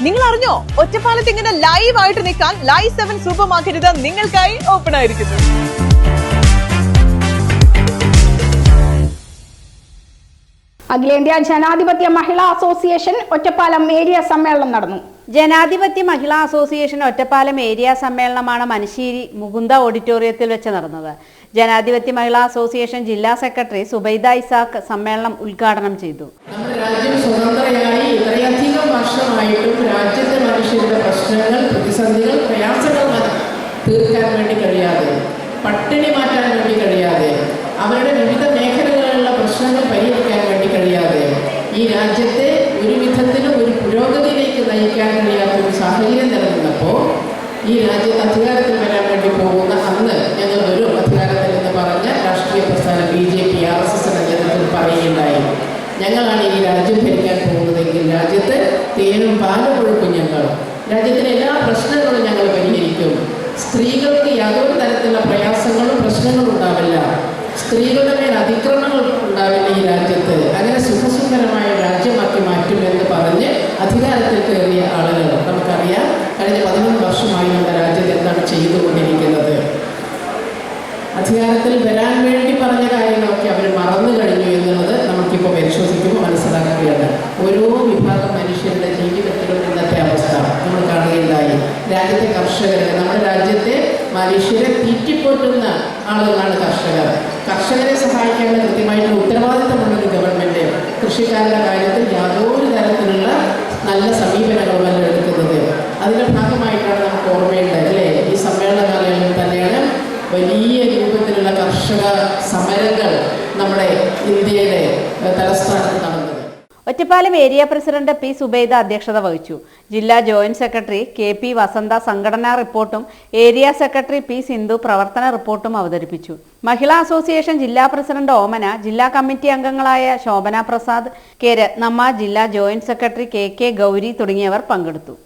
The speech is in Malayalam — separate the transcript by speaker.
Speaker 1: നിങ്ങൾ അറിഞ്ഞോ, ഒറ്റപ്പാലത്ത് ഇങ്ങനെ ലൈവ് ആയിട്ട് നിൽക്കാൻ ലൈവ് 7 സൂപ്പർ മാർക്കറ്റ് നിങ്ങൾക്കായി ഓപ്പൺ ആയിരിക്കുന്നു.
Speaker 2: അഖിലേന്ത്യാ ജനാധിപത്യ മഹിളാ അസോസിയേഷൻ ഒറ്റപ്പാലം ഏരിയ സമ്മേളനം നടന്നു.
Speaker 3: ജനാധിപത്യ മഹിളാ അസോസിയേഷൻ ഒറ്റപ്പാലം ഏരിയ സമ്മേളനമാണ് മനശ്ശേരി മുകുന്ദ ഓഡിറ്റോറിയത്തിൽ വെച്ച് നടന്നത്. ജനാധിപത്യ മഹിളാ അസോസിയേഷൻ ജില്ലാ സെക്രട്ടറി സുബൈദ ഇസാഖ് സമ്മേളനം ഉദ്ഘാടനം ചെയ്തു.
Speaker 4: നമ്മുടെ രാജ്യം സ്വതന്ത്രമായി ഇത്രയധികം വർഷമായിട്ടും രാജ്യത്തെ മനുഷ്യരുടെ പ്രശ്നങ്ങൾ, പ്രതിസന്ധികൾ, പ്രയാസങ്ങൾ തീർക്കാൻ വേണ്ടി കഴിയാതെ, പട്ടിണി മാറ്റാൻ വേണ്ടി കഴിയാതെ, അവരുടെ വിവിധ മേഖലകളിലുള്ള പ്രശ്നങ്ങൾ പരിഹരിക്കാൻ വേണ്ടി കഴിയാതെ, ഈ രാജ്യത്തെ ഒരു വിധത്തിലും ഒരു പുരോഗതിയിലേക്ക് നയിക്കാൻ കഴിയാത്ത ഒരു സാഹചര്യം നിലനിന്നപ്പോൾ ഈ രാജ്യത്ത് അധികാരത്തിൽ വരാൻ വേണ്ടി പോകുന്ന അന്ന് ഞങ്ങൾ വരും അധികാരത്തിൽ എന്ന് പറഞ്ഞ രാഷ്ട്രീയ പ്രസ്ഥാനം BJP RSS നേതൃത്വത്തിൽ പറയുകയുണ്ടായി. ഞങ്ങളാണ് ഈ രാജ്യം ഭരിക്കാൻ പോകുന്നതെങ്കിൽ രാജ്യത്ത് തേനും പാലും ഒഴുക്കും ഞങ്ങൾ, രാജ്യത്തിലെ എല്ലാ പ്രശ്നങ്ങളും ഞങ്ങൾ പരിഹരിക്കും. സ്ത്രീകൾക്ക് യാതൊരു തരത്തിലുള്ള പ്രയാസങ്ങളും പ്രശ്നങ്ങളും ഉണ്ടാവില്ല, സ്ത്രീകളുടെ മേൽ അതിക്രമങ്ങൾ ഉണ്ടാവില്ല ഈ രാജ്യത്ത്, അങ്ങനെ സുഖസുന്ദരമായ രാജ്യമാക്കി മാറ്റുമെന്ന് പറഞ്ഞ് അധികാരത്തിൽ കയറിയ ആളുകൾ നമുക്കറിയാം. കഴിഞ്ഞ 11 വർഷമായി നമ്മുടെ രാജ്യത്ത് എന്താണ് ചെയ്തുകൊണ്ടിരിക്കുന്നത്. അധികാരത്തിൽ വരാൻ വേണ്ടി പറഞ്ഞ കാര്യങ്ങളൊക്കെ അവർ മറന്നു കഴിഞ്ഞു എന്നുള്ളത് നമുക്കിപ്പോൾ പരിശോധിക്കുമ്പോൾ മനസ്സിലാക്കുകയാണ്. ഓരോ വിഭാഗം മനുഷ്യരുടെ ജീവിതത്തിലും ഇന്നത്തെ അവസ്ഥ നമ്മൾ കാണുകയുണ്ടായി. രാജ്യത്തെ കർഷകർ, നമ്മുടെ രാജ്യത്തെ മനുഷ്യരെ തീറ്റിപ്പോറ്റുന്ന ആളുകളാണ് കർഷകർ. കർഷകരെ സഹായിക്കേണ്ട കൃത്യമായിട്ടുള്ള ഉത്തരവാദിത്തമുള്ളൊരു ഗവൺമെൻറ് കൃഷിക്കാരുടെ കാര്യത്തിൽ യാതൊരു തരത്തിലുള്ള നല്ല സമീപനങ്ങളുമല്ല എടുക്കുന്നത്. അതിൻ്റെ ഭാഗമായിട്ടാണ് നമുക്ക് ഓർമ്മയുണ്ട് അല്ലേ, ഈ സമ്മേളന കാലയളവിൽ തന്നെയാണ് വലിയ രൂപത്തിലുള്ള കർഷക സമരങ്ങൾ നമ്മുടെ ഇന്ത്യയുടെ തലസ്ഥാനത്ത് നടന്നത്.
Speaker 3: Ottapalam area president P. Subaida അധ്യക്ഷത വഹിച്ചു. ജില്ലാ ജോയിന്റ് സെക്രട്ടറി KP വസന്ത സംഘടനാ റിപ്പോർട്ടും ഏരിയ സെക്രട്ടറി P. സിന്ധു പ്രവർത്തന റിപ്പോർട്ടും അവതരിപ്പിച്ചു. മഹിളാ അസോസിയേഷൻ ജില്ലാ പ്രസിഡന്റ് ഓമന, ജില്ലാ കമ്മിറ്റി അംഗങ്ങളായ ശോഭന പ്രസാദ്, K. രത്നമ്മ, ജില്ലാ ജോയിന്റ് സെക്രട്ടറി KK ഗൗരി തുടങ്ങിയവർ പങ്കെടുത്തു.